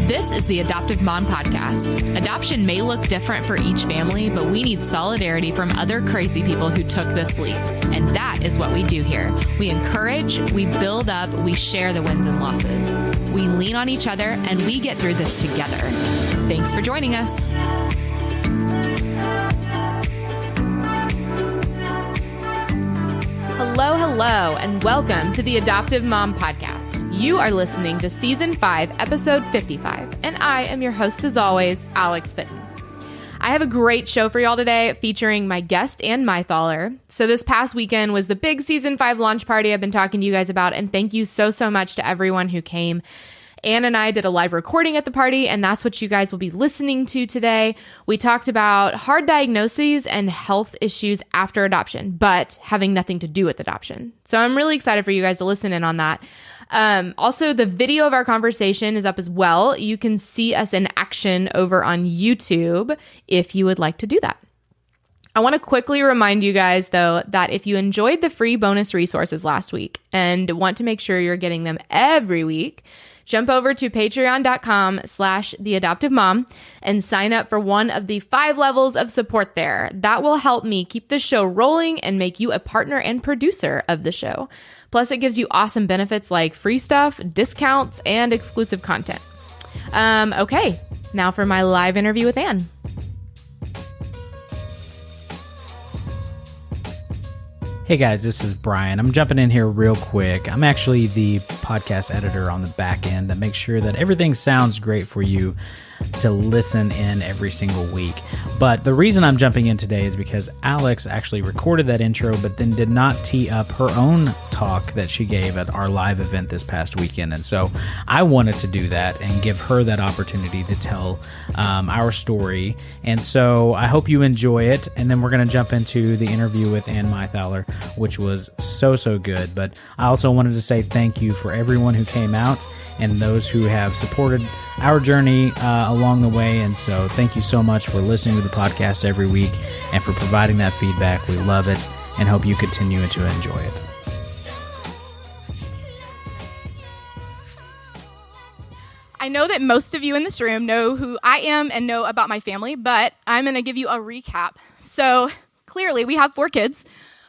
This is the Adoptive Mom Podcast. Adoption may look different for each family, but we need solidarity from other crazy people who took this leap. And that is what we do here. We encourage, we build up, we share the wins and losses. We lean on each other, and we get through this together. Thanks for joining us. Hello, and welcome to the Adoptive Mom Podcast. You are listening to Season 5, Episode 55, and I am your host, as always, Alex Fitton. I have a great show for y'all today featuring my guest and Meythaler. So this past weekend was the big Season 5 launch party I've been talking to you guys about, and thank you so much to everyone who came. Anne and I did a live recording at the party, and that's what you guys will be listening to today. We talked about hard diagnoses and health issues after adoption, but having nothing to do with adoption. So I'm really excited for you guys to listen in on that. Also, the video of our conversation is up as well. You can see us in action over on YouTube if you would like to do that. I want to quickly remind you guys, though, that if you enjoyed the free bonus resources last week and want to make sure you're getting them every week, jump over to patreon.com/theadoptivemom and sign up for one of the 5 levels of support there. That will help me keep the show rolling and make you a partner and producer of the show. Plus, it gives you awesome benefits like free stuff, discounts, and exclusive content. Okay, now for my live interview with Anne. Hey guys, this is Brian. I'm jumping in here real quick. I'm actually the podcast editor on the back end that makes sure that everything sounds great for you to listen in every single week. But the reason I'm jumping in today is because Alex actually recorded that intro, but then did not tee up her own talk that she gave at our live event this past weekend. And so I wanted to do that and give her that opportunity to tell our story. And so I hope you enjoy it. And then we're going to jump into the interview with Anne Meythaler, which was so good. But I also wanted to say thank you for everyone who came out and those who have supported our journey along the way. And so thank you so much for listening to the podcast every week and for providing that feedback. We love it and hope you continue to enjoy it. I know that most of you in this room know who I am and know about my family, but I'm going to give you a recap. So clearly we have 4 kids,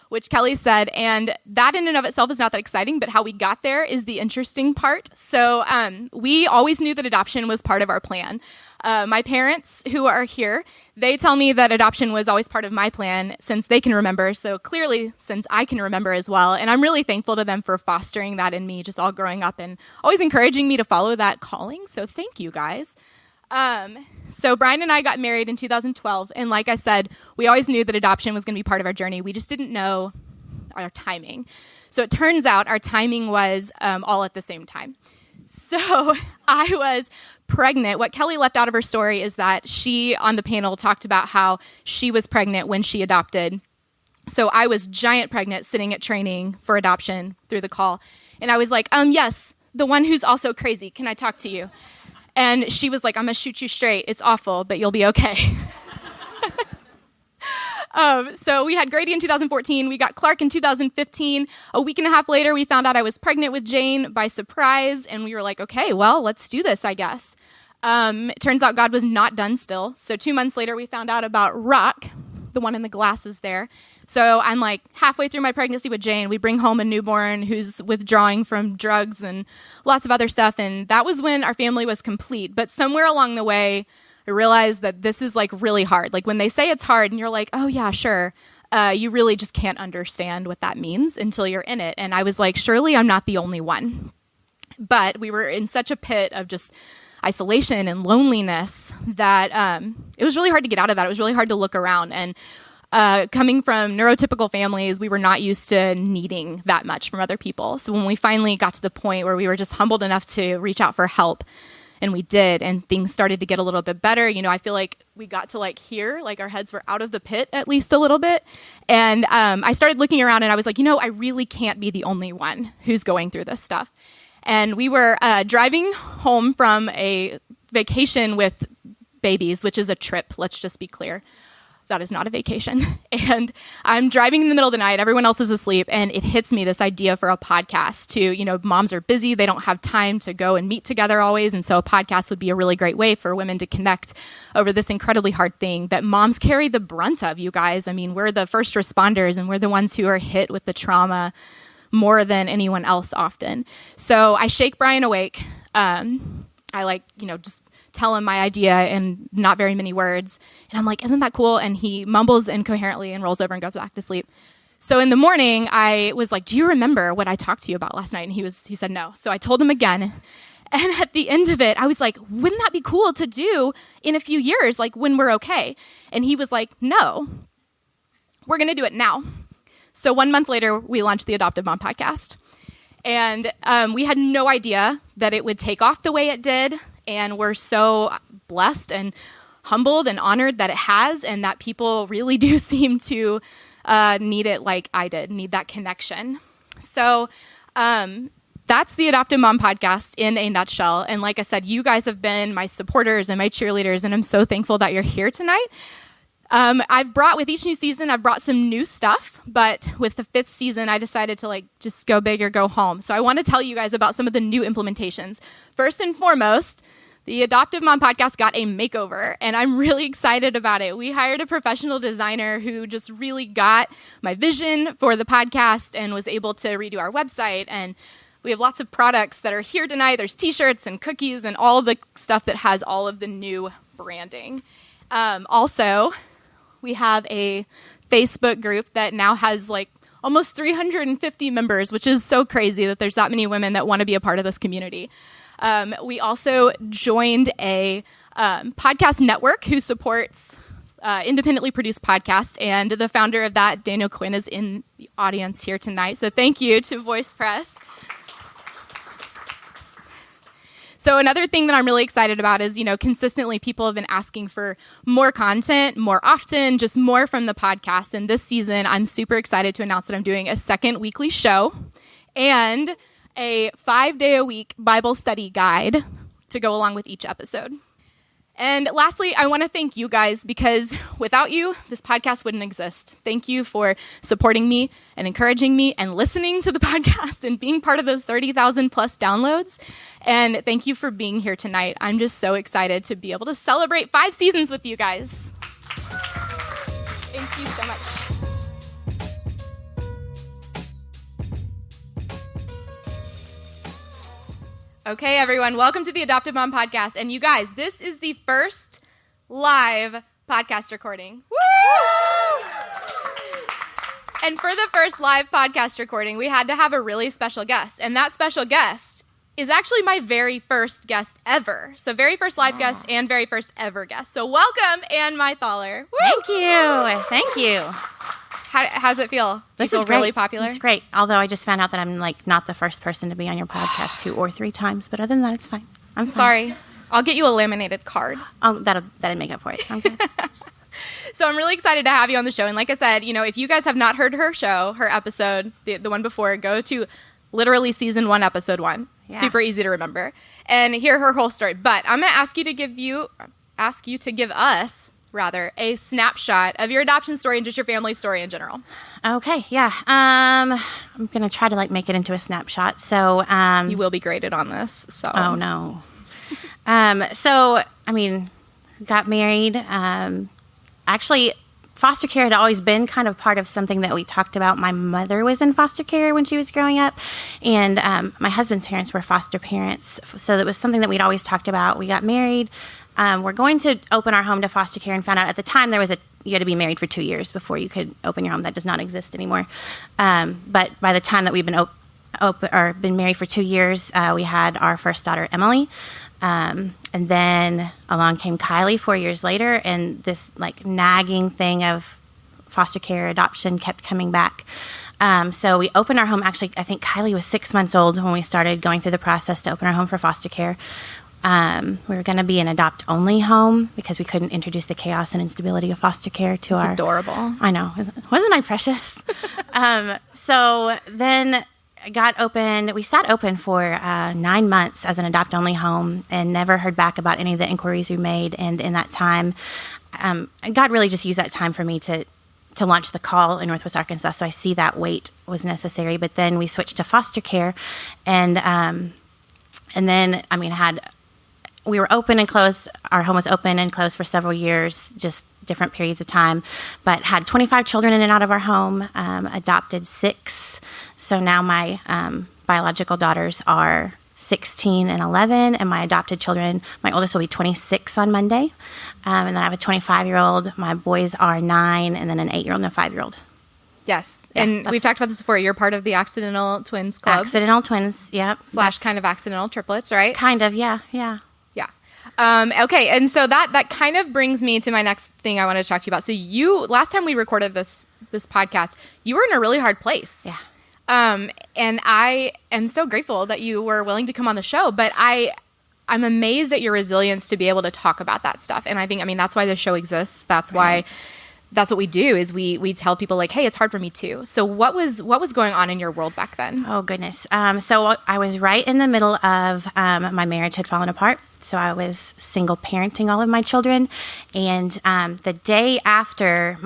which Kelly said, and that in and of itself is not that exciting, but how we got there is the interesting part. So we always knew that adoption was part of our plan. My parents, who are here, they tell me that adoption was always part of my plan since they can remember, so clearly since I can remember as well. And I'm really thankful to them for fostering that in me, just all growing up and always encouraging me to follow that calling. So thank you, guys. So Brian and I got married in 2012, and like I said, we always knew that adoption was going to be part of our journey. We just didn't know our timing. So it turns out our timing was all at the same time. So I was pregnant. What Kelly left out of her story is that she, on the panel, talked about how she was pregnant when she adopted. So I was giant pregnant, sitting at training for adoption through the call. And I was like, yes, the one who's also crazy. Can I talk to you? And she was like, I'm going to shoot you straight. It's awful, but you'll be okay. So we had Grady in 2014. We got Clark in 2015. A week and a half later, we found out I was pregnant with Jane by surprise. And we were like, okay, well, let's do this, I guess. It turns out God was not done still. So 2 months later, we found out about Rock, the one in the glasses there. So I'm like halfway through my pregnancy with Jane. We bring home a newborn who's withdrawing from drugs and lots of other stuff. And that was when our family was complete. But somewhere along the way, I realized that this is like really hard. Like when they say it's hard and you're like, oh yeah, sure. You really just can't understand what that means until you're in it. And I was like, surely I'm not the only one. But we were in such a pit of just isolation and loneliness that it was really hard to get out of that. It was really hard to look around. And coming from neurotypical families, we were not used to needing that much from other people. So when we finally got to the point where we were just humbled enough to reach out for help, and we did, and things started to get a little bit better. You know, I feel like we got to like here, like our heads were out of the pit at least a little bit. And I started looking around and I was like, you know, I really can't be the only one who's going through this stuff. And we were driving home from a vacation with babies, which is a trip, let's just be clear. that is not a vacation. And I'm driving in the middle of the night, everyone else is asleep, and it hits me, this idea for a podcast to, moms are busy, they don't have time to go and meet together always, and so a podcast would be a really great way for women to connect over this incredibly hard thing that moms carry the brunt of, you guys. I mean, we're the first responders, and we're the ones who are hit with the trauma more than anyone else often. So I shake Brian awake. I just tell him my idea in not very many words. And I'm like, isn't that cool? And he mumbles incoherently and rolls over and goes back to sleep. So in the morning, I was like, do you remember what I talked to you about last night? And he said no. So I told him again. And at the end of it, I was like, wouldn't that be cool to do in a few years, like when we're okay? And he was like, no, we're going to do it now. So 1 month later, we launched the Adoptive Mom podcast. And we had no idea that it would take off the way it did. And we're so blessed and humbled and honored that it has, and that people really do seem to need it like I did, need that connection. So that's the Adoptive Mom podcast in a nutshell. And like I said, you guys have been my supporters and my cheerleaders, and I'm so thankful that you're here tonight. With each new season, I've brought some new stuff, but with the 5th season, I decided to just go big or go home. So I want to tell you guys about some of the new implementations. First and foremost, the Adoptive Mom podcast got a makeover, and I'm really excited about it. We hired a professional designer who just really got my vision for the podcast and was able to redo our website. And we have lots of products that are here tonight. There's t-shirts and cookies and all of the stuff that has all of the new branding. Also, we have a Facebook group that now has almost 350 members, which is so crazy that there's that many women that want to be a part of this community. We also joined a podcast network who supports independently produced podcasts, and the founder of that, Daniel Quinn, is in the audience here tonight. So thank you to Voice Press. So another thing that I'm really excited about is, consistently people have been asking for more content, more often, just more from the podcast. And this season, I'm super excited to announce that I'm doing a second weekly show and a 5-day-a-week Bible study guide to go along with each episode. And lastly, I want to thank you guys, because without you, this podcast wouldn't exist. Thank you for supporting me and encouraging me and listening to the podcast and being part of those 30,000 plus downloads. And thank you for being here tonight. I'm just so excited to be able to celebrate 5 seasons with you guys. Thank you so much. Okay, everyone, welcome to the Adoptive Mom podcast. And you guys, this is the first live podcast recording. Woo! And for the first live podcast recording, we had to have a really special guest. And that special guest is actually my very first guest ever. So very first live guest and very first ever guest. So welcome, Ann Meythaler. Woo! Thank you. Thank you. How's it feel? This is really popular? It's great. Although I just found out that I'm not the first person to be on your podcast 2 or 3 times, but other than that, it's fine. I'm fine. Sorry. I'll get you a laminated card. Oh, that'd make up for it. Okay. So I'm really excited to have you on the show. And like I said, if you guys have not heard her show, her episode, the one before, go to literally season 1, episode 1. Yeah. Super easy to remember. And hear her whole story. But I'm going to ask you to give us a snapshot of your adoption story and just your family story in general. Okay, yeah. I'm going to try to make it into a snapshot. So you will be graded on this. So. Oh, no. Got married. Actually, foster care had always been kind of part of something that we talked about. My mother was in foster care when she was growing up, and my husband's parents were foster parents. So that was something that we'd always talked about. We got married. We're going to open our home to foster care, and found out at the time you had to be married for 2 years before you could open your home. That does not exist anymore. But by the time that we've been been married for 2 years, we had our first daughter, Emily. And then along came Kylie 4 years later, and this nagging thing of foster care adoption kept coming back. So we opened our home. Actually, I think Kylie was 6 months old when we started going through the process to open our home for foster care. We were going to be an adopt-only home because we couldn't introduce the chaos and instability of foster care to It's adorable. I know. Wasn't I precious? So then got open. We sat open for 9 months as an adopt-only home and never heard back about any of the inquiries we made. And in that time, God really just used that time for me to launch the call in Northwest Arkansas. So I see that wait was necessary. But then we switched to foster care, and then we were open and closed. Our home was open and closed for several years, just different periods of time, but had 25 children in and out of our home, adopted 6. So now my biological daughters are 16 and 11, and my adopted children, my oldest will be 26 on Monday. And then I have a 25-year-old. My boys are 9, and then an 8-year-old and a 5-year-old. Yes. Yeah, and we've talked about this before. You're part of the Accidental Twins Club. Accidental Twins, yep. / kind of accidental triplets, right? Kind of, yeah. Okay, and so that kind of brings me to my next thing I wanted to talk to you about. So last time we recorded this podcast, you were in a really hard place. Yeah. And I am so grateful that you were willing to come on the show, but I'm amazed at your resilience to be able to talk about that stuff. And I think, that's why the show exists. That's why, that's what we do, is we tell people like, hey, it's hard for me too. So what was going on in your world back then? Oh goodness. So I was right in the middle of, my marriage had fallen apart. So I was single parenting all of my children. And, the day after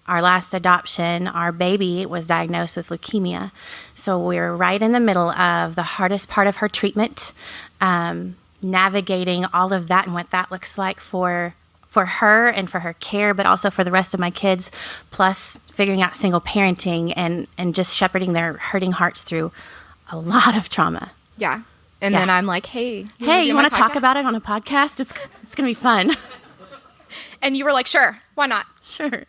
our last adoption, our baby was diagnosed with leukemia. So we were right in the middle of the hardest part of her treatment, navigating all of that and what that looks like for her and for her care, but also for the rest of my kids, plus figuring out single parenting and just shepherding their hurting hearts through a lot of trauma. Yeah. And then I'm like, hey, you want to talk about it on a podcast? It's going to be fun. And you were like, sure, why not? Sure.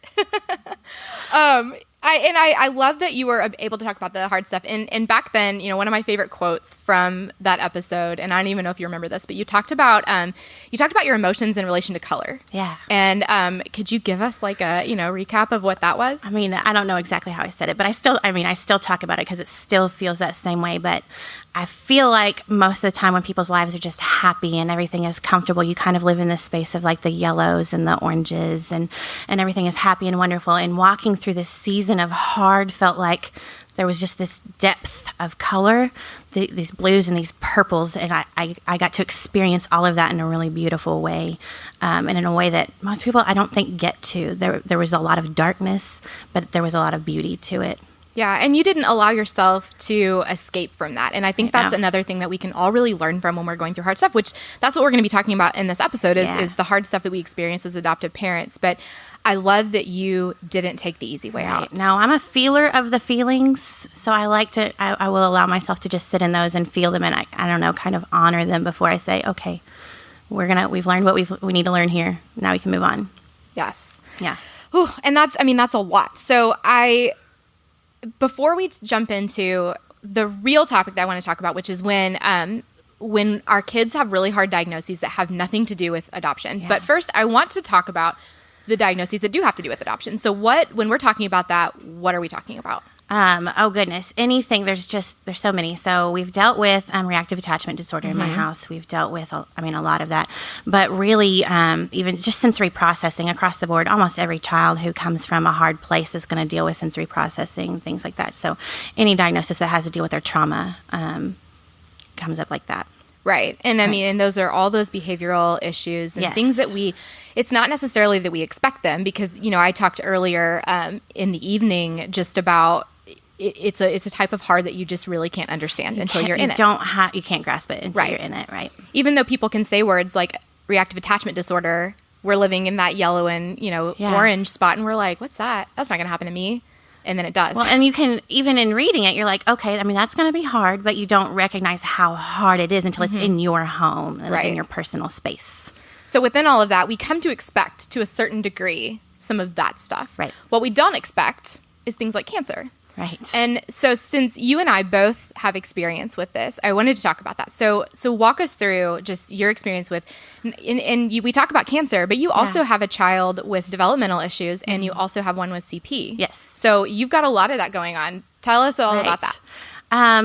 I love that you were able to talk about the hard stuff. And back then, one of my favorite quotes from that episode, and I don't even know if you remember this, but you talked about your emotions in relation to color. Yeah. And could you give us like a recap of what that was? I don't know exactly how I said it, but I still talk about it because it still feels that same way. But I feel like most of the time when people's lives are just happy and everything is comfortable, you kind of live in this space of like the yellows and the oranges and everything is happy and wonderful. And walking through this season of hard felt like there was just this depth of color, these blues and these purples. And I got to experience all of that in a really beautiful way, and in a way that most people I don't think get to. There was a lot of darkness, but there was a lot of beauty to it. Yeah, and you didn't allow yourself to escape from that. And I think that's another thing that we can all really learn from when we're going through hard stuff, which that's what we're going to be talking about in this episode is the hard stuff that we experience as adoptive parents. But I love that you didn't take the easy way out. No, I'm a feeler of the feelings, so I like to, I will allow myself to just sit in those and feel them and I don't know, kind of honor them before I say, okay, we've learned what we need to learn here. Now we can move on. Yes. Yeah. Whew, and that's a lot. So before we jump into the real topic that I want to talk about, which is when our kids have really hard diagnoses that have nothing to do with adoption. Yeah. But first, I want to talk about the diagnoses that do have to do with adoption. So when we're talking about that, what are we talking about? Oh goodness, anything. There's so many. So we've dealt with reactive attachment disorder in my house. We've dealt with, a lot of that. But really, even just sensory processing across the board, almost every child who comes from a hard place is going to deal with sensory processing, things like that. So any diagnosis that has to deal with their trauma comes up like that. Right. And and those are all those behavioral issues and things that it's not necessarily that we expect them because, I talked earlier in the evening just about it's a type of hard that you just really can't understand until you're in it. You can't grasp it until you're in it, right? Even though people can say words like reactive attachment disorder, we're living in that yellow and, orange spot and we're like, what's that? That's not going to happen to me. And then it does. Well, and you can, even in reading it, you're like, okay, that's going to be hard, but you don't recognize how hard it is until it's in your home, like in your personal space. So within all of that, we come to expect, to a certain degree, some of that stuff. Right. What we don't expect is things like cancer. Right. And so since you and I both have experience with this, I wanted to talk about that. So walk us through just your experience with, we talk about cancer, but you also have a child with developmental issues and you also have one with CP. Yes. So you've got a lot of that going on. Tell us all about that. I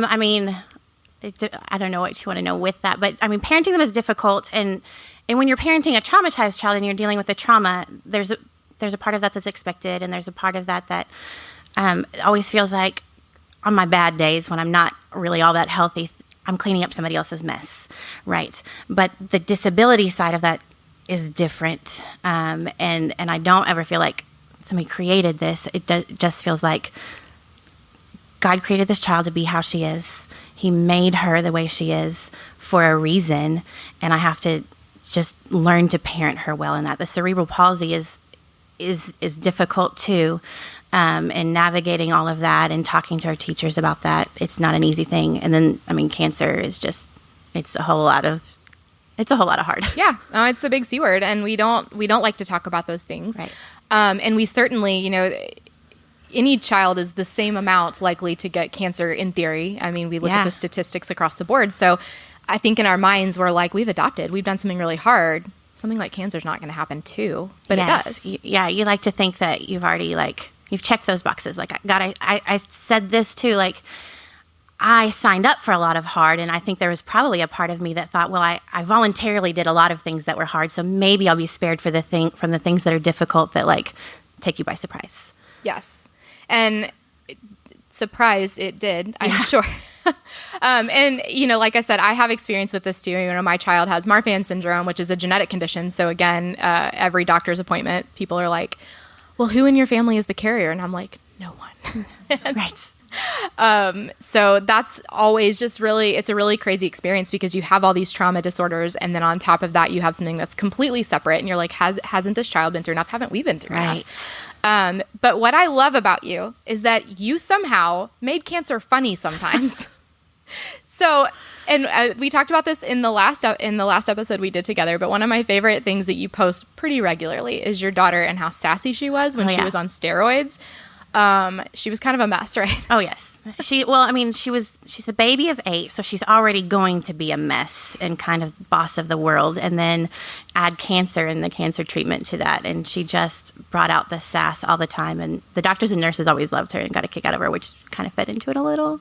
don't know what you want to know with that, but parenting them is difficult. And when you're parenting a traumatized child and you're dealing with the trauma, there's a part of that that's expected. And there's a part of that it always feels like on my bad days when I'm not really all that healthy, I'm cleaning up somebody else's mess, right? But the disability side of that is different. And I don't ever feel like somebody created this. It just feels like God created this child to be how she is. He made her the way she is for a reason, and I have to just learn to parent her well in that. The cerebral palsy is difficult too, and navigating all of that and talking to our teachers about that. It's not an easy thing. And then, cancer is just, it's a whole lot of hard. Yeah, it's a big C word, and we don't like to talk about those things. Right. And we certainly, any child is the same amount likely to get cancer in theory. We look at the statistics across the board. So I think in our minds, we're like, we've done something really hard. Something like cancer is not going to happen too, but it does. Yeah, you like to think that you've already you've checked those boxes. Like, God, I said this too. Like, I signed up for a lot of hard, and I think there was probably a part of me that thought, well, I voluntarily did a lot of things that were hard, so maybe I'll be spared from the things that are difficult that take you by surprise. Yes, and surprise it did, I'm sure. And like I said, I have experience with this too. My child has Marfan syndrome, which is a genetic condition. So again, every doctor's appointment, people are like, well, who in your family is the carrier? And I'm like, no one. Right. So that's always just it's a really crazy experience because you have all these trauma disorders. And then on top of that, you have something that's completely separate. And you're like, hasn't this child been through enough? Haven't we been through enough? But what I love about you is that you somehow made cancer funny sometimes. So, and we talked about this in the last episode we did together, but one of my favorite things that you post pretty regularly is your daughter and how sassy she was when she was on steroids. She was kind of a mess, right? Oh, yes. She's a baby of 8, so she's already going to be a mess and kind of boss of the world. And then add cancer and the cancer treatment to that. And she just brought out the sass all the time. And the doctors and nurses always loved her and got a kick out of her, which kind of fed into it a little.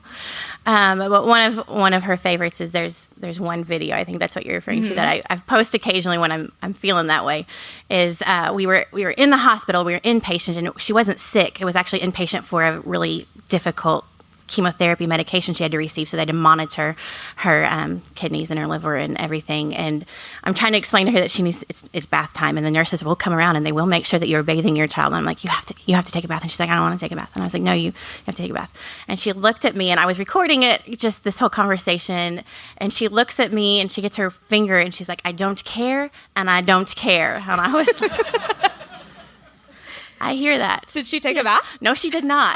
But one of her favorites is there's one video, I think that's what you're referring to, that I've posted occasionally when I'm feeling that way, is we were in the hospital, we were inpatient, and she wasn't sick. It was actually inpatient for a really difficult chemotherapy medication she had to receive, so they had to monitor her kidneys and her liver and everything. And I'm trying to explain to her that she needs it's bath time, and the nurses will come around and they will make sure that you're bathing your child. And I'm like, you have to take a bath. And she's like, I don't want to take a bath. And I was like, no, you have to take a bath. And she looked at me, and I was recording it, just this whole conversation, and she looks at me and she gets her finger and she's like, I don't care, and I don't care. And I was like, I hear that. Did she take a bath? No, she did not.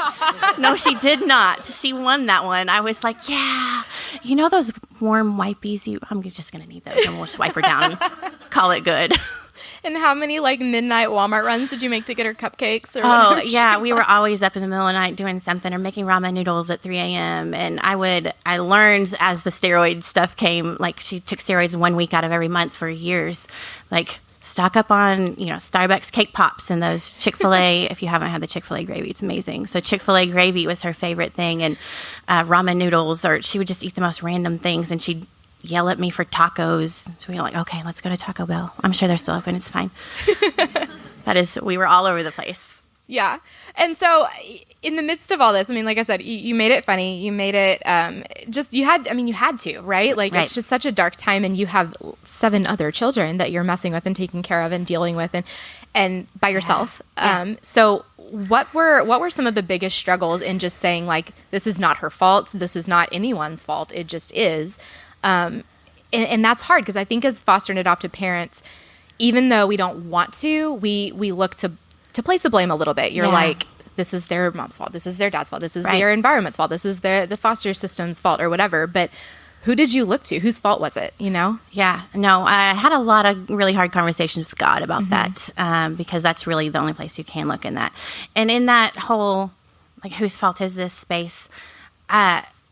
No, she did not. She won that one. I was like, yeah, those warm wipies? I'm just going to need those, and we'll swipe her down and call it good. And how many midnight Walmart runs did you make to get her cupcakes? Or whatever? Yeah, we were always up in the middle of the night doing something or making ramen noodles at 3 a.m. And I learned as the steroid stuff came, she took steroids 1 week out of every month for years, stock up on, Starbucks cake pops and those Chick-fil-A. If you haven't had the Chick-fil-A gravy, it's amazing. So Chick-fil-A gravy was her favorite thing, and ramen noodles, or she would just eat the most random things, and she'd yell at me for tacos. So we were like, okay, let's go to Taco Bell. I'm sure they're still open. It's fine. We were all over the place. Yeah. And so in the midst of all this, like I said, you made it funny. You made it you had to, right? Right. It's just such a dark time, and you have 7 other children that you're messing with and taking care of and dealing with and by yourself. Yeah. So what were some of the biggest struggles in just saying, this is not her fault. This is not anyone's fault. It just is. And that's hard, because I think as foster and adoptive parents, even though we don't want to, we look to place the blame a little bit. You're like, this is their mom's fault. This is their dad's fault. This is their environment's fault. This is the foster system's fault, or whatever. But who did you look to? Whose fault was it? Yeah. No, I had a lot of really hard conversations with God about that, because that's really the only place you can look in that. And in that whole, whose fault is this space,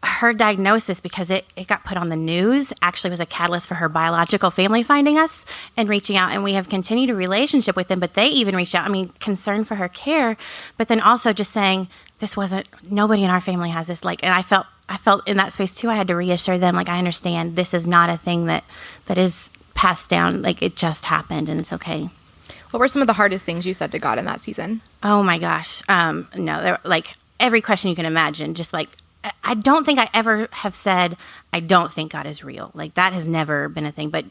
her diagnosis, because it got put on the news, actually was a catalyst for her biological family finding us and reaching out. And we have continued a relationship with them, but they even reached out. Concern for her care, but then also just saying, nobody in our family has this. And I felt in that space too. I had to reassure them, I understand this is not a thing that is passed down. It just happened, and it's okay. What were some of the hardest things you said to God in that season? Oh my gosh. No, there every question you can imagine, just I don't think I ever have said, I don't think God is real. That has never been a thing. But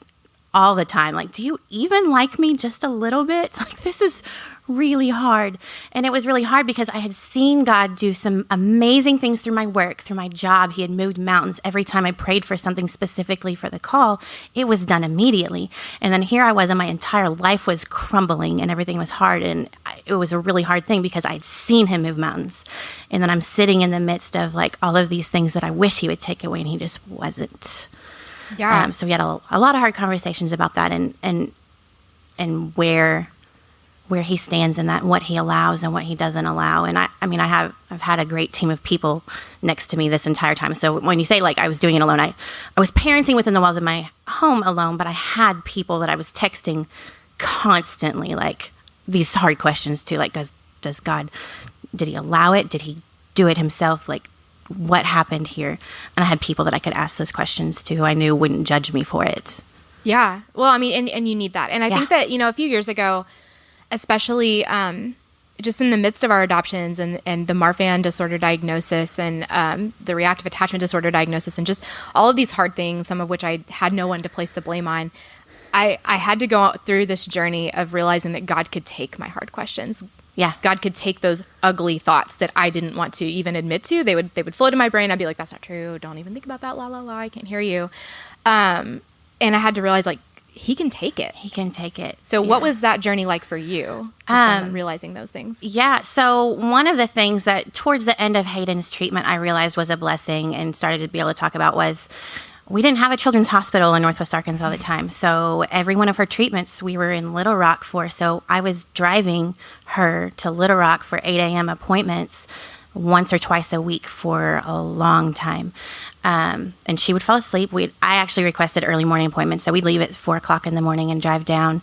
all the time. Like, do you even like me just a little bit? Like, this is really hard. And it was really hard because I had seen God do some amazing things through my work, through my job. He had moved mountains. Every time I prayed for something specifically for the call, it was done immediately. And then here I was, and my entire life was crumbling and everything was hard. And it was a really hard thing because I'd seen him move mountains. And then I'm sitting in the midst of like all of these things that I wish he would take away, and he just wasn't. Yeah. So we had a lot of hard conversations about that and where he stands in that, and what he allows and what he doesn't allow. And I've had a great team of people next to me this entire time. So when you say like I was doing it alone, I was parenting within the walls of my home alone, but I had people that I was texting constantly, like these hard questions to, like, does God, did he allow it? Did he do it himself? Like, what happened here? And I had people that I could ask those questions to who I knew wouldn't judge me for it. Yeah. Well, I mean, and you need that. And I think that, a few years ago, especially just in the midst of our adoptions and the Marfan disorder diagnosis and the reactive attachment disorder diagnosis and just all of these hard things, some of which I had no one to place the blame on, I had to go through this journey of realizing that God could take my hard questions. Yeah. God could take those ugly thoughts that I didn't want to even admit to. They would float in my brain. I'd be like, that's not true. Don't even think about that. La, la, la. I can't hear you. And I had to realize, like, he can take it. He can take it. So what was that journey like for you? Just realizing those things. Yeah. So one of the things that towards the end of Haydens' treatment I realized was a blessing and started to be able to talk about was we didn't have a children's hospital in Northwest Arkansas at the time. So every one of her treatments we were in Little Rock for. So I was driving her to Little Rock for 8 a.m. appointments once or twice a week for a long time. And she would fall asleep. I actually requested early morning appointments. So we'd leave at 4 o'clock in the morning and drive down.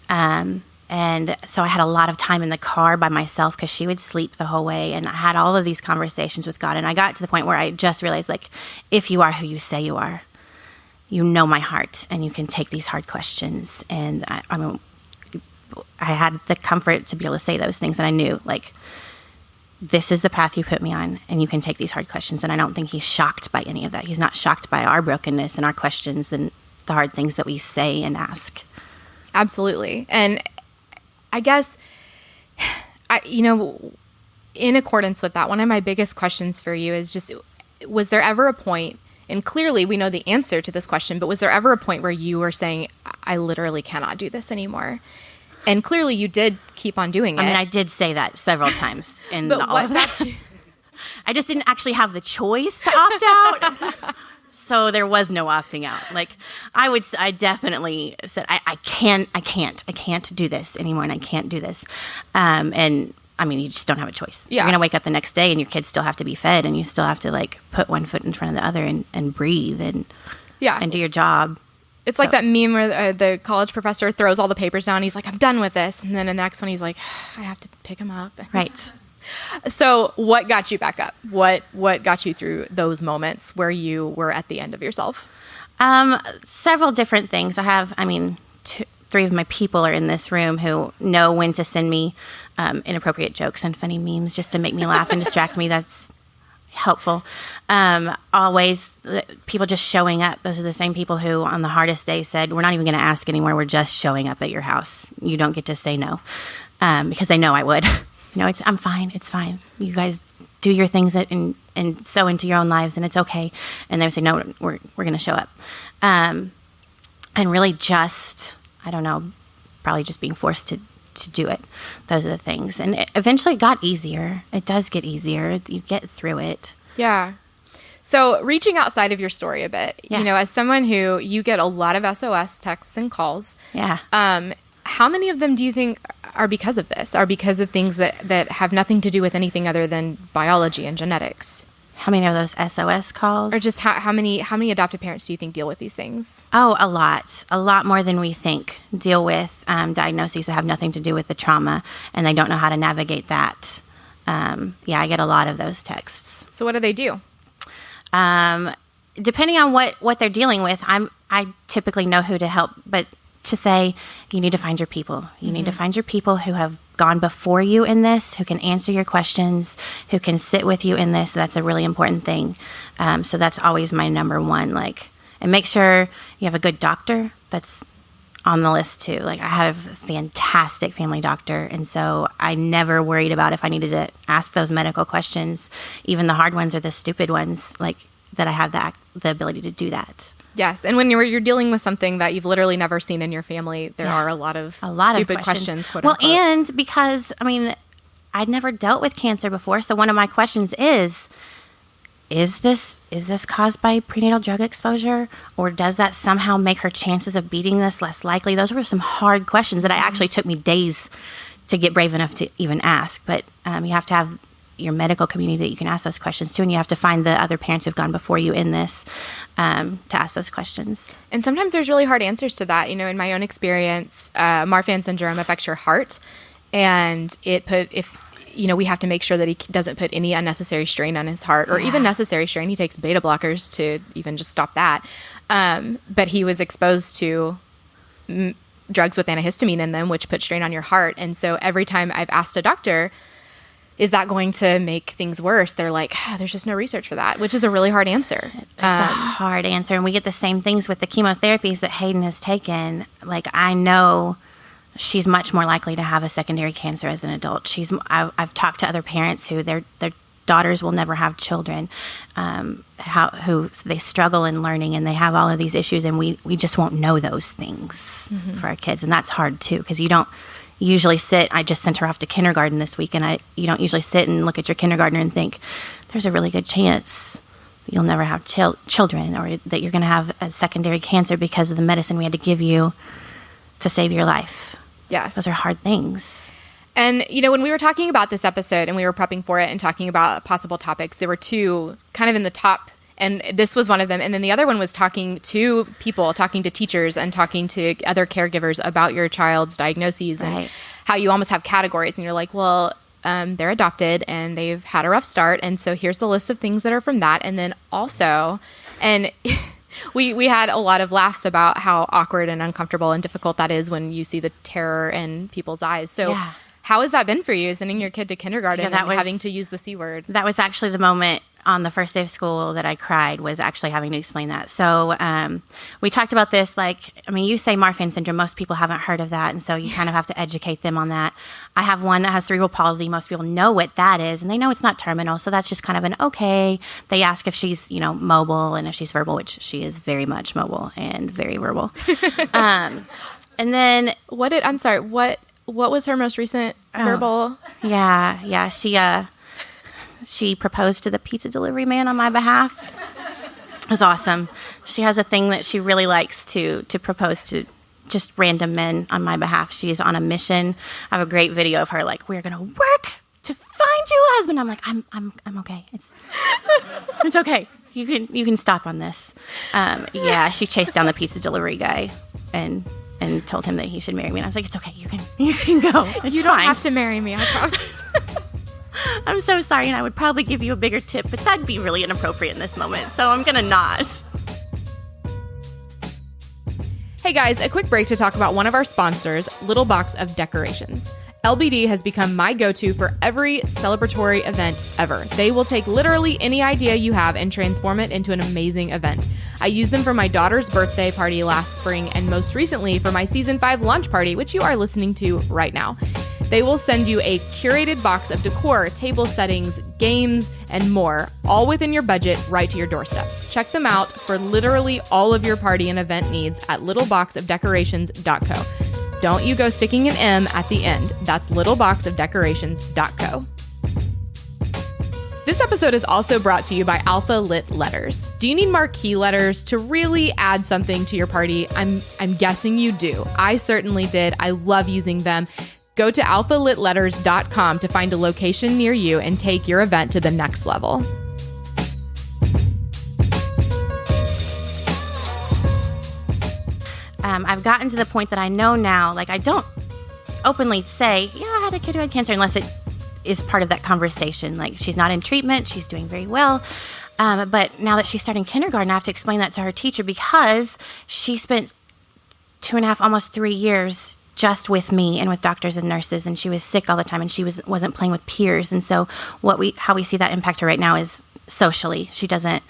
And so I had a lot of time in the car by myself because she would sleep the whole way. And I had all of these conversations with God. And I got to the point where I just realized, like, if you are who you say you are, you know my heart and you can take these hard questions. And I had the comfort to be able to say those things. And I knew, like, this is the path you put me on, and you can take these hard questions. And I don't think he's shocked by any of that. He's not shocked by our brokenness and our questions and the hard things that we say and ask. Absolutely. And I guess, in accordance with that, one of my biggest questions for you is just, was there ever a point, and clearly we know the answer to this question, but was there ever a point where you were saying, I literally cannot do this anymore? And clearly you did keep on doing it. I mean, I did say that several times in all of that. I just didn't actually have the choice to opt out. So there was no opting out. Like, I definitely said, I can't do this anymore, and I can't do this. And I mean, you just don't have a choice. Yeah. You're going to wake up the next day and your kids still have to be fed, and you still have to, like, put one foot in front of the other and breathe and do your job. It's like that meme where the college professor throws all the papers down. He's like, I'm done with this. And then in the next one, he's like, I have to pick them up. Right. So what got you back up? What got you through those moments where you were at the end of yourself? Several different things. I have, 3 of my people are in this room who know when to send me inappropriate jokes and funny memes just to make me laugh and distract me. That's helpful. Always people just showing up. Those are the same people who on the hardest day said, we're not even going to ask anymore. We're just showing up at your house. You don't get to say no, because they know I would. I'm fine. It's fine. You guys do your things and sow into your own lives, and it's okay. And they would say, no, we're going to show up. And really just, I don't know, probably just being forced to do it. Those are the things. And eventually it got easier. It does get easier. You get through it. Yeah. So reaching outside of your story a bit, as someone who you get a lot of SOS texts and calls. Yeah. How many of them do you think are because of this, are because of things that have nothing to do with anything other than biology and genetics? How many of those SOS calls? Or just how many adoptive parents do you think deal with these things? Oh, a lot more than we think deal with diagnoses that have nothing to do with the trauma, and they don't know how to navigate that. I get a lot of those texts. So what do they do? Depending on what they're dealing with, I typically know who to help, but to say, you need to find your people. You need to find your people who have gone before you in this, who can answer your questions, who can sit with you in this. That's a really important thing. So that's always my number one. And make sure you have a good doctor that's on the list too. Like, I have a fantastic family doctor, and so I never worried about if I needed to ask those medical questions, even the hard ones or the stupid ones, like that I have the ability to do that. Yes, and when you're dealing with something that you've literally never seen in your family, there are a lot of stupid questions, quote unquote. Well, and because, I mean, I'd never dealt with cancer before, so one of my questions is this caused by prenatal drug exposure, or does that somehow make her chances of beating this less likely? Those were some hard questions that actually took me days to get brave enough to even ask. But you have to have your medical community that you can ask those questions to, and you have to find the other parents who've gone before you in this to ask those questions. And sometimes there's really hard answers to that. In my own experience, Marfan syndrome affects your heart, and we have to make sure that he doesn't put any unnecessary strain on his heart, or even necessary strain. He takes beta blockers to even just stop that. But he was exposed to drugs with antihistamine in them, which put strain on your heart. And so every time I've asked a doctor, is that going to make things worse? They're like, there's just no research for that, which is a really hard answer. It's a hard answer. And we get the same things with the chemotherapies that Hayden has taken. Like, I know she's much more likely to have a secondary cancer as an adult. I've talked to other parents who their daughters will never have children, who they struggle in learning, and they have all of these issues, and we just won't know those things for our kids. And that's hard too, because you don't usually sit. I just sent her off to kindergarten this week, and you don't usually sit and look at your kindergartner and think there's a really good chance that you'll never have children, or that you're going to have a secondary cancer because of the medicine we had to give you to save your life. Yes. Those are hard things. And, when we were talking about this episode and we were prepping for it and talking about possible topics, there were two kind of in the top, and this was one of them. And then the other one was talking to people, talking to teachers and talking to other caregivers about your child's diagnoses and how you almost have categories. And you're like, well, they're adopted and they've had a rough start. And so here's the list of things that are from that. And then also, and we had a lot of laughs about how awkward and uncomfortable and difficult that is when you see the terror in people's eyes. So how has that been for you, sending your kid to kindergarten and having to use the C word? That was actually the moment on the first day of school that I cried, was actually having to explain that. So we talked about this, you say Marfan syndrome, most people haven't heard of that, and so you kind of have to educate them on that. I have one that has cerebral palsy. Most people know what that is, and they know it's not terminal, so that's just kind of an okay. They ask if she's, mobile and if she's verbal, which she is very much mobile and very verbal. And then what was her most recent verbal? Yeah, she proposed to the pizza delivery man on my behalf. It was awesome. She has a thing that she really likes to propose to just random men on my behalf. She is on a mission. I have a great video of her like, we're going to work to find you a husband. I'm like, I'm okay. It's okay. You can stop on this. She chased down the pizza delivery guy and told him that he should marry me. And I was like, it's okay. You can go. You don't have to marry me, I promise. I'm so sorry, and I would probably give you a bigger tip, but that'd be really inappropriate in this moment, so I'm going to not. Hey guys, a quick break to talk about one of our sponsors, Little Box of Decorations. LBD has become my go-to for every celebratory event ever. They will take literally any idea you have and transform it into an amazing event. I used them for my daughter's birthday party last spring, and most recently for my season 5 launch party, which you are listening to right now. They will send you a curated box of decor, table settings, games, and more, all within your budget, right to your doorstep. Check them out for literally all of your party and event needs at littleboxofdecorations.co. Don't you go sticking an M at the end. That's littleboxofdecorations.co. This episode is also brought to you by Alpha Lit Letters. Do you need marquee letters to really add something to your party? I'm guessing you do. I certainly did. I love using them. Go to alphalitletters.com to find a location near you and take your event to the next level. I've gotten to the point that I know now, I don't openly say, I had a kid who had cancer, unless it is part of that conversation. She's not in treatment, she's doing very well. But now that she's starting kindergarten, I have to explain that to her teacher, because she spent 2.5, almost 3 years just with me and with doctors and nurses, and she was sick all the time, and she wasn't playing with peers. And so how we see that impact her right now is socially. She doesn't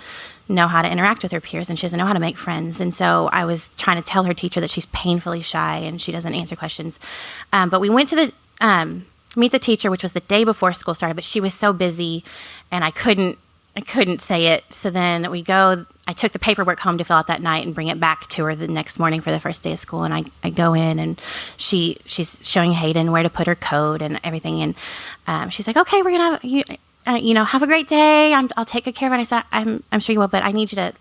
know how to interact with her peers, and she doesn't know how to make friends. And so I was trying to tell her teacher that she's painfully shy and she doesn't answer questions. But we went to the meet the teacher, which was the day before school started, but she was so busy and I couldn't say it. So then I took the paperwork home to fill out that night and bring it back to her the next morning for the first day of school. And I go in and she's showing Hayden where to put her code and everything. And she's like, okay, we're going to have, have a great day. I'll take good care of it. I said, I'm sure you will, but I need you to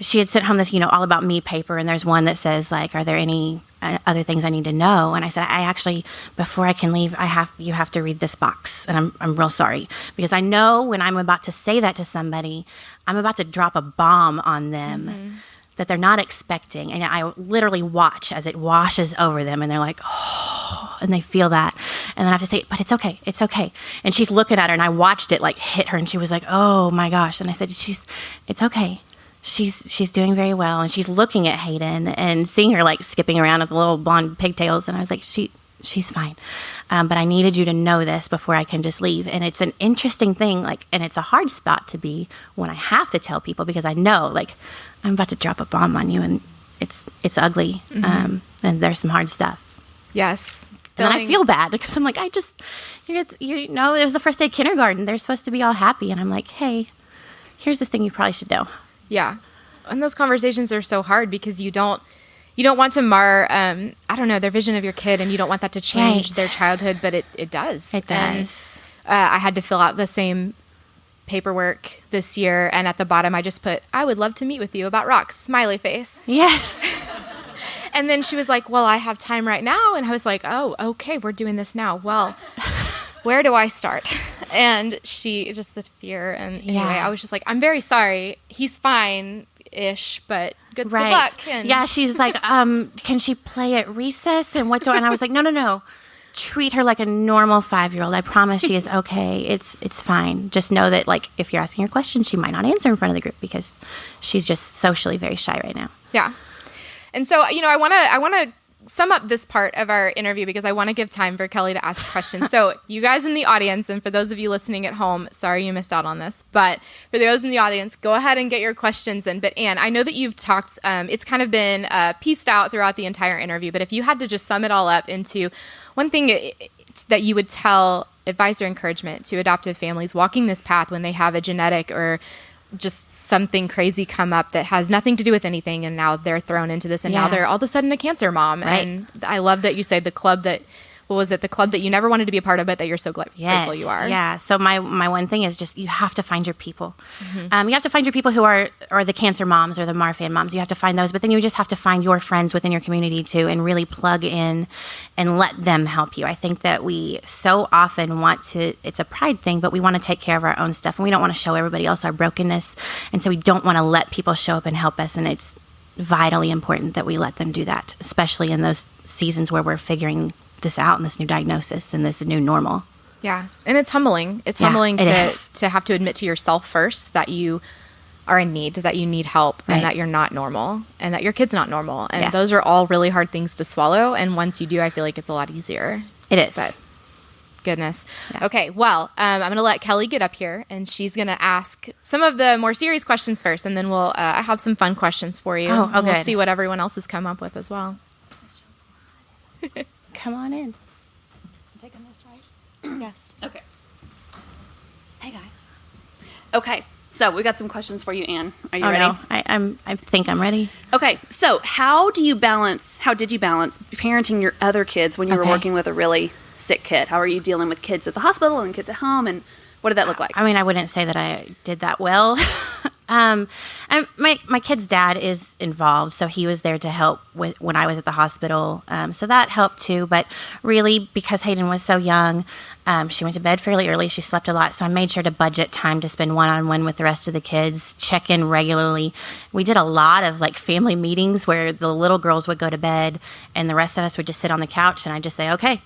she had sent home this, all about me paper. And there's one that says are there any other things I need to know? And I said, I actually, before I can leave, you have to read this box. And I'm real sorry because I know when I'm about to say that to somebody, I'm about to drop a bomb on them that they're not expecting. And I literally watch as it washes over them and they're like, oh, and they feel that. And then I have to say, but it's okay. It's okay. And she's looking at her and I watched it hit her and she was like, oh my gosh. And I said, it's okay. She's doing very well. And she's looking at Hayden and seeing her skipping around with the little blonde pigtails. And I was like, she's fine. But I needed you to know this before I can just leave. And it's an interesting thing, and it's a hard spot to be when I have to tell people because I know, I'm about to drop a bomb on you and it's ugly. And there's some hard stuff. Yes. And then I feel bad because I'm like, there's the first day of kindergarten. They're supposed to be all happy. And I'm like, hey, here's the thing you probably should know. Yeah. And those conversations are so hard because you don't want to mar, their vision of your kid, and you don't want that to change their childhood, but it does. It does. And, I had to fill out the same paperwork this year, and at the bottom I just put, I would love to meet with you about rocks, smiley face. Yes. And then she was like, well, I have time right now. And I was like, oh, okay, we're doing this now. Well, where do I start? And she just the fear. And anyway, I was just like, I'm very sorry. He's fine-ish, but good luck. And she's like, can she play at recess? And and I was like, no. Treat her like a normal 5-year-old. I promise she is okay. It's fine. Just know that if you're asking her questions, she might not answer in front of the group because she's just socially very shy right now. Yeah. And so, I want to sum up this part of our interview because I want to give time for Kelly to ask questions. So you guys in the audience, and for those of you listening at home, sorry you missed out on this, but for those in the audience, go ahead and get your questions in. But Anne, I know that you've talked, it's kind of been pieced out throughout the entire interview, but if you had to just sum it all up into one thing that you would tell advice or encouragement to adoptive families walking this path when they have a genetic or just something crazy come up that has nothing to do with anything, and now they're thrown into this, and now they're all of a sudden a cancer mom. Right. And I love that you say the club that, the club that you never wanted to be a part of, but that you're so grateful you are. Yeah. So my one thing is just you have to find your people. You have to find your people who are the cancer moms or the Marfan moms. You have to find those, but then you just have to find your friends within your community too, and really plug in and let them help you. I think that we so often it's a pride thing, but we want to take care of our own stuff, and we don't want to show everybody else our brokenness, and so we don't want to let people show up and help us, and it's vitally important that we let them do that, especially in those seasons where we're figuring this out and this new diagnosis and this new normal. Yeah. And it's humbling. It's humbling to have to admit to yourself first that you are in need, that you need help, and that you're not normal, and that your kid's not normal. And those are all really hard things to swallow. And once you do, I feel like it's a lot easier. It is. But goodness. Yeah. Okay. Well, I'm going to let Kelly get up here, and she's going to ask some of the more serious questions first, and then we'll I have some fun questions for you. Oh, okay. We'll see what everyone else has come up with as well. Come on in. I'm taking this right? Yes. Okay. Hey, guys. Okay, so we got some questions for you, Anne. Are you ready? No. I think I'm ready. Okay, so how did you balance parenting your other kids when you were working with a really sick kid? How are you dealing with kids at the hospital and kids at home, and what did that look like? I mean, I wouldn't say that I did that well. And my kid's dad is involved, so he was there to help when I was at the hospital. So that helped too. But really, because Hayden was so young, she went to bed fairly early. She slept a lot, so I made sure to budget time to spend one-on-one with the rest of the kids, check in regularly. We did a lot of family meetings where the little girls would go to bed, and the rest of us would just sit on the couch, and I'd just say, okay.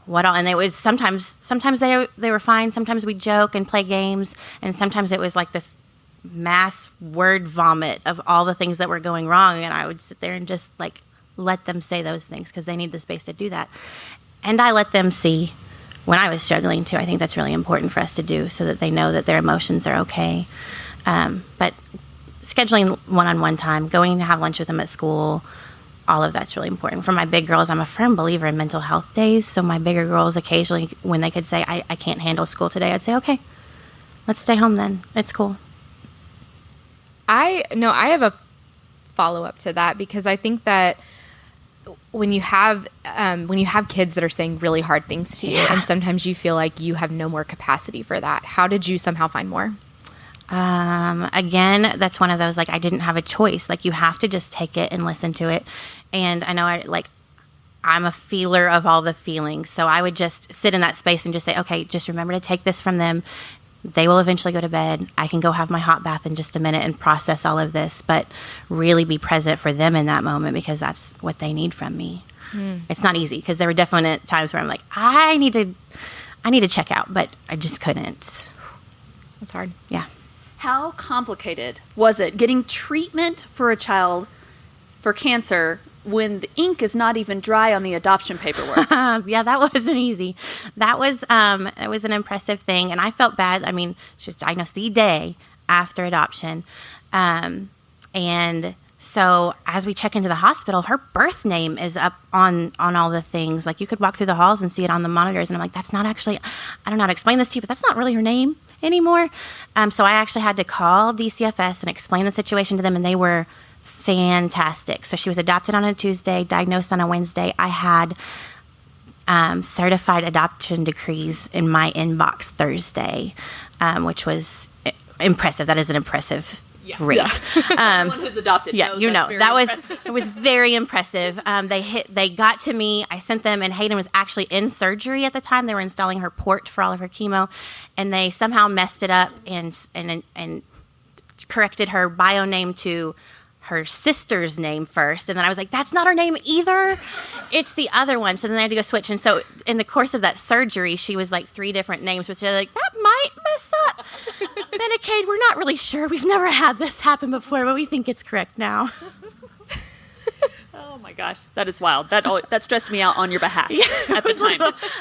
And it was sometimes they were fine. Sometimes we joke and play games, and sometimes it was this mass word vomit of all the things that were going wrong, and I would sit there and just let them say those things because they need the space to do that. And I let them see when I was struggling too. I think that's really important for us to do so that they know that their emotions are okay. But scheduling one-on-one time, going to have lunch with them at school, all of that's really important. For my big girls, I'm a firm believer in mental health days. So my bigger girls, occasionally, when they could say, I can't handle school today, I'd say, okay, let's stay home then. It's cool. I have a follow-up to that, because I think that when you have kids that are saying really hard things to you, and sometimes you feel like you have no more capacity for that, how did you somehow find more? Again, that's one of those, like, I didn't have a choice. Like, you have to just take it and listen to it. And I know I'm a feeler of all the feelings. So I would just sit in that space and just say, okay, just remember to take this from them. They will eventually go to bed. I can go have my hot bath in just a minute and process all of this, but really be present for them in that moment, because that's what they need from me. It's not easy, because there were definite times where I'm like, I need to check out, but I just couldn't. That's hard. Yeah. How complicated was it getting treatment for a child for cancer when the ink is not even dry on the adoption paperwork? Yeah, that wasn't easy. That was an impressive thing, and I felt bad. I mean, she was diagnosed the day after adoption, and so as we check into the hospital, her birth name is up on all the things. Like, you could walk through the halls and see it on the monitors, and I'm like, that's not actually. I don't know how to explain this to you, but that's not really her name anymore. So I actually had to call DCFS and explain the situation to them, and they were fantastic. So she was adopted on a Tuesday, diagnosed on a Wednesday. I had certified adoption decrees in my inbox Thursday, which was impressive. That is an impressive rate. Yeah. Anyone who's adopted knows it was very impressive. They got to me. I sent them, and Hayden was actually in surgery at the time. They were installing her port for all of her chemo, and they somehow messed it up and corrected her bio name to her sister's name first. And then I was like, that's not her name either. It's the other one. So then I had to go switch. And so in the course of that surgery, she was like 3 different names, which they're like, that might mess up Medicaid. We're not really sure. We've never had this happen before, but we think it's correct now. Oh my gosh, that is wild. That stressed me out on your behalf at the time.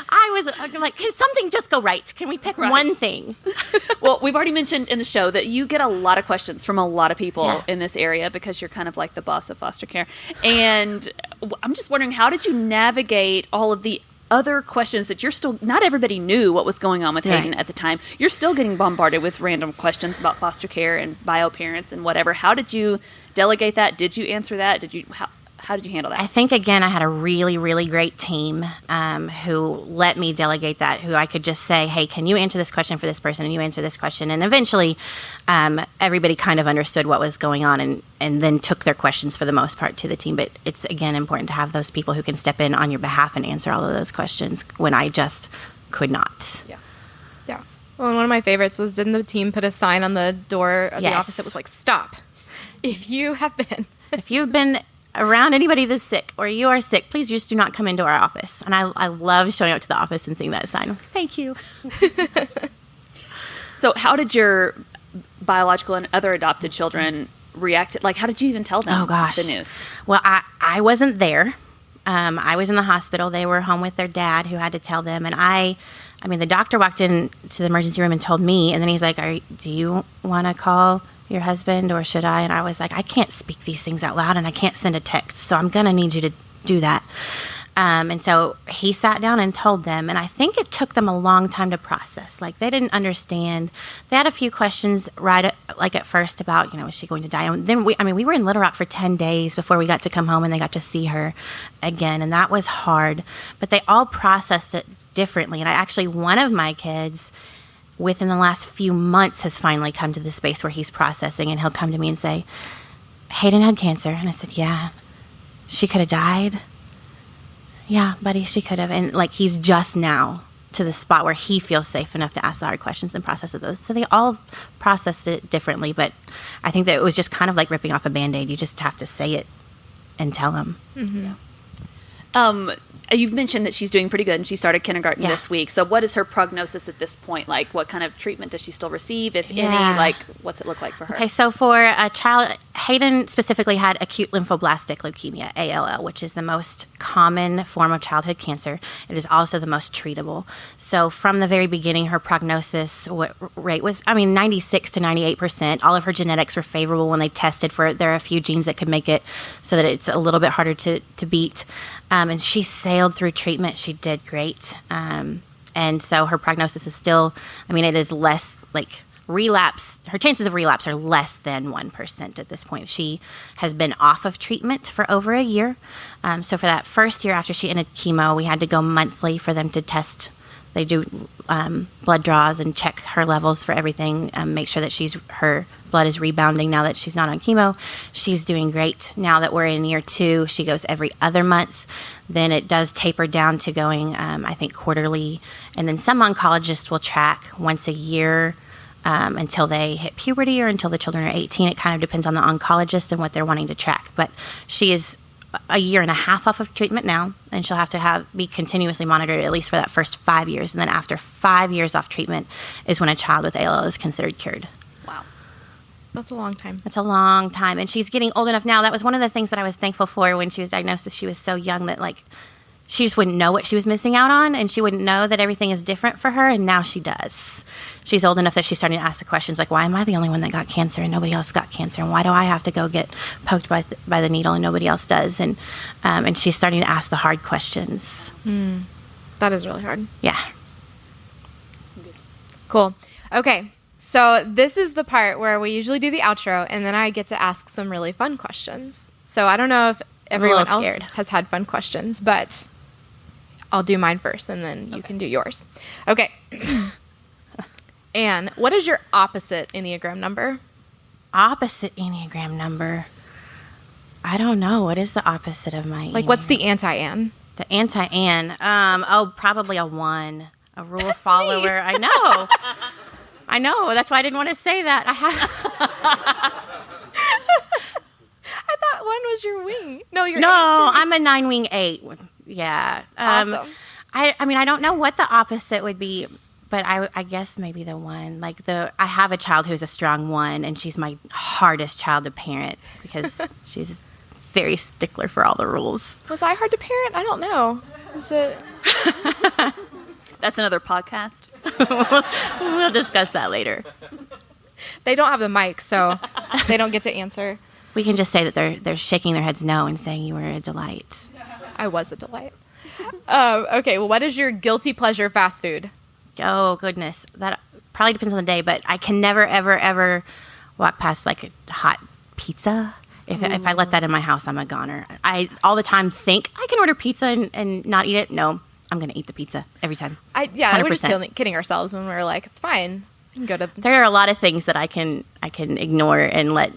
I was like, can something just go right? Can we pick one thing? Well, we've already mentioned in the show that you get a lot of questions from a lot of people in this area, because you're kind of like the boss of foster care. And I'm just wondering, how did you navigate all of the other questions that you're still, not everybody knew what was going on with Hayden at the time. You're still getting bombarded with random questions about foster care and bio parents and whatever. How did you delegate that? Did you answer that? How did you handle that? I think, again, I had a really, really great team who let me delegate that, who I could just say, hey, can you answer this question for this person, and you answer this question? And eventually everybody kind of understood what was going on and then took their questions for the most part to the team. But it's, again, important to have those people who can step in on your behalf and answer all of those questions when I just could not. Yeah. Well, and one of my favorites was, didn't the team put a sign on the door of the office that was like, stop. If you've been around anybody that's sick, or you are sick, please just do not come into our office. And I love showing up to the office and seeing that sign. Thank you. So how did your biological and other adopted children react? Like, how did you even tell them the news? Well, I wasn't there. I was in the hospital. They were home with their dad, who had to tell them. And I mean, the doctor walked in to the emergency room and told me, and then he's like, do you want to call your husband, or should I? And I was like, I can't speak these things out loud, and I can't send a text, so I'm going to need you to do that. And so he sat down and told them, and I think it took them a long time to process. Like, they didn't understand. They had a few questions at first about, is she going to die? And then we were in Little Rock for 10 days before we got to come home, and they got to see her again, and that was hard. But they all processed it differently. And one of my kids, within the last few months, has finally come to the space where he's processing, and he'll come to me and say, Hayden had cancer. And I said, yeah. She could have died. Yeah, buddy, she could have. And he's just now to the spot where he feels safe enough to ask the hard questions and process those. So they all processed it differently, but I think that it was just kind of like ripping off a Band-Aid. You just have to say it and tell them. Mm-hmm. Yeah. you've mentioned that she's doing pretty good and she started kindergarten this week. So what is her prognosis at this point? Like, what kind of treatment does she still receive, if any? Like, what's it look like for her? Okay, so for a child, Hayden specifically had acute lymphoblastic leukemia, ALL, which is the most common form of childhood cancer. It is also the most treatable. So from the very beginning, her prognosis rate was, 96 to 98%. All of her genetics were favorable when they tested for it. There are a few genes that could make it so that it's a little bit harder to beat. And she sailed through treatment. She did great. And so her prognosis is still, it is less, relapse. Her chances of relapse are less than 1% at this point. She has been off of treatment for over a year. So for that first year after she ended chemo, we had to go monthly for them to test. They do blood draws and check her levels for everything, make sure that her blood is rebounding now that she's not on chemo. She's doing great. Now that we're in year 2, she goes every other month. Then it does taper down to going, I think, quarterly. And then some oncologists will track once a year until they hit puberty or until the children are 18. It kind of depends on the oncologist and what they're wanting to track. But she is a year and a half off of treatment now, and she'll have to be continuously monitored at least for that first 5 years. And then after 5 years off treatment is when a child with ALL is considered cured. Wow. That's a long time. It's a long time. And she's getting old enough now. That was one of the things that I was thankful for when she was diagnosed. She was so young that, she just wouldn't know what she was missing out on, and she wouldn't know that everything is different for her, and now she does. She's old enough that she's starting to ask the questions like, why am I the only one that got cancer and nobody else got cancer? And why do I have to go get poked by the needle and nobody else does? And she's starting to ask the hard questions. That is really hard. Yeah. Cool. Okay. So this is the part where we usually do the outro, and then I get to ask some really fun questions. So I don't know if everyone else has had fun questions, but I'll do mine first, and then you can do yours. Okay. Anne, what is your opposite Enneagram number? Opposite Enneagram number? I don't know. What is the opposite of my Enneagram? What's the anti-Anne? The anti-Anne? Probably a 1. A rule follower. I know. I know. That's why I didn't want to say that. I thought 1 was your wing. No, you're No, 8. I'm a 9-wing 8. Yeah. Awesome. I don't know what the opposite would be, but I guess maybe the 1. I have a child who's a strong 1, and she's my hardest child to parent because she's very stickler for all the rules. Was I hard to parent? I don't know. Is it? That's another podcast. We'll discuss that later. They don't have the mic, so they don't get to answer. We can just say that they're shaking their heads no and saying you were a delight. I was a delight. Okay, well, what is your guilty pleasure fast food? Oh, goodness. That probably depends on the day, but I can never, ever, ever walk past a hot pizza. If I let that in my house, I'm a goner. I all the time think I can order pizza and not eat it. No, I'm going to eat the pizza every time. We're just kidding ourselves when we're like, it's fine. You can go to. There are a lot of things that I can ignore and let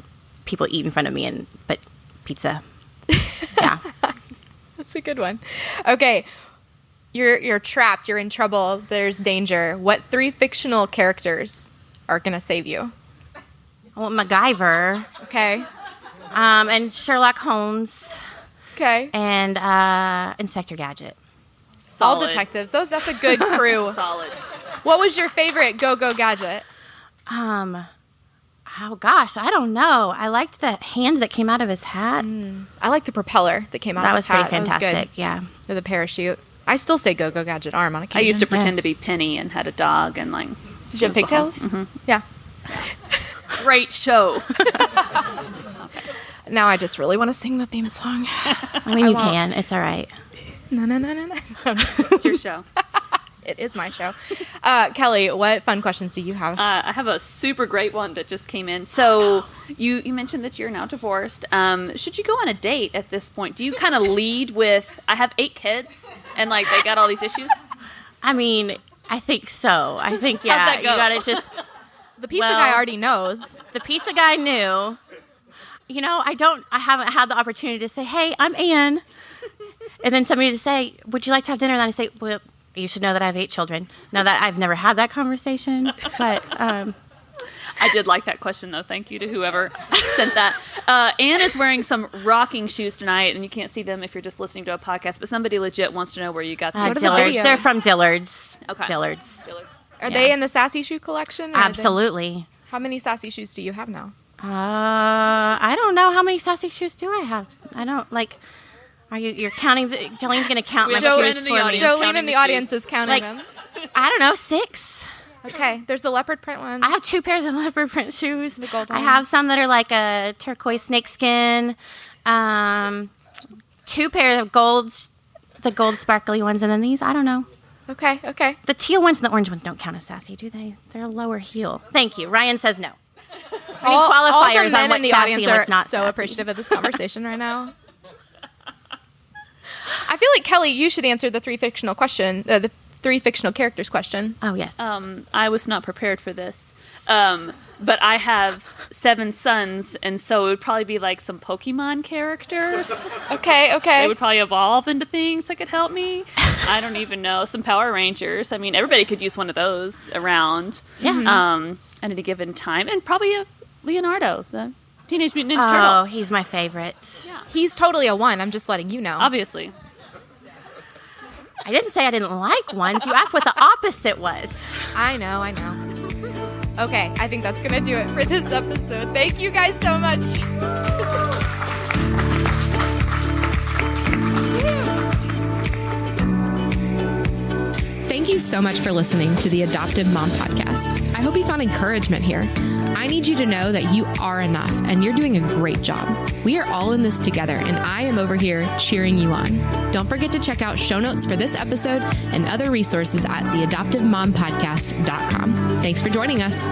people eat in front of me, but pizza. Yeah. That's a good one. Okay. You're trapped. You're in trouble. There's danger. What 3 fictional characters are going to save you? Well, MacGyver. Okay. And Sherlock Holmes. Okay. And Inspector Gadget. All detectives. That's a good crew. Solid. What was your favorite Go-Go Gadget? Oh, gosh, I don't know. I liked the hand that came out of his hat. I like the propeller that came out of his hat. That was pretty fantastic, yeah. Or the parachute. I still say Go-Go Gadget arm on occasion. I used to pretend to be Penny and had a dog and Did you have pigtails? Mm-hmm. Yeah. Great show. Now I just really want to sing the theme song. You can. It's all right. No. It's your show. It is my show. Kelly, what fun questions do you have? I have a super great one that just came in. So you mentioned that you're now divorced. Should you go on a date at this point? Do you kind of lead with, I have 8 kids, and they got all these issues? I think so. I think, yeah, How's that go? You got to just... The pizza guy already knows. The pizza guy knew. I haven't had the opportunity to say, hey, I'm Anne. And then somebody to say, would you like to have dinner? And then I say, well, you should know that I have 8 children. Now that I've never had that conversation, but I did like that question, though. Thank you to whoever sent that. Anne is wearing some rocking shoes tonight, and you can't see them if you're just listening to a podcast, but somebody legit wants to know where you got them. Dillard's. They're from Dillard's. Okay. Dillard's. Are they in the Sassy Shoe collection? Absolutely. How many Sassy shoes do you have now? I don't know. How many Sassy shoes do I have? I don't, like... You're counting? Jolene's going to count my shoes for me. Jolene in the audience is counting them. I don't know, 6. Okay, there's the leopard print ones. I have 2 pairs of leopard print shoes. The gold I ones. have some that are like a turquoise snakeskin. 2 pairs of the gold sparkly ones, and then these. I don't know. Okay. The teal ones and the orange ones don't count as sassy, do they? They're a lower heel. Thank you. Ryan says no. All qualifiers the men on what's in the sassy audience and what's are not so sassy. appreciative of this conversation right now. I feel like, Kelly, you should answer the 3 fictional characters question. Oh, yes. I was not prepared for this. But I have 7 sons, and so it would probably be like some Pokemon characters. Okay. They would probably evolve into things that could help me. I don't even know. Some Power Rangers. I mean, everybody could use one of those around. Yeah. At any given time. And probably a Leonardo, the Teenage Mutant Ninja Turtle. Oh, he's my favorite. Yeah. He's totally a 1. I'm just letting you know. Obviously. I didn't say I didn't like ones. You asked what the opposite was. I know. Okay, I think that's going to do it for this episode. Thank you guys so much. Thank you so much for listening to the Adoptive Mom Podcast. I hope you found encouragement here. I need you to know that you are enough and you're doing a great job. We are all in this together, and I am over here cheering you on. Don't forget to check out show notes for this episode and other resources at theadoptivemompodcast.com. Thanks for joining us.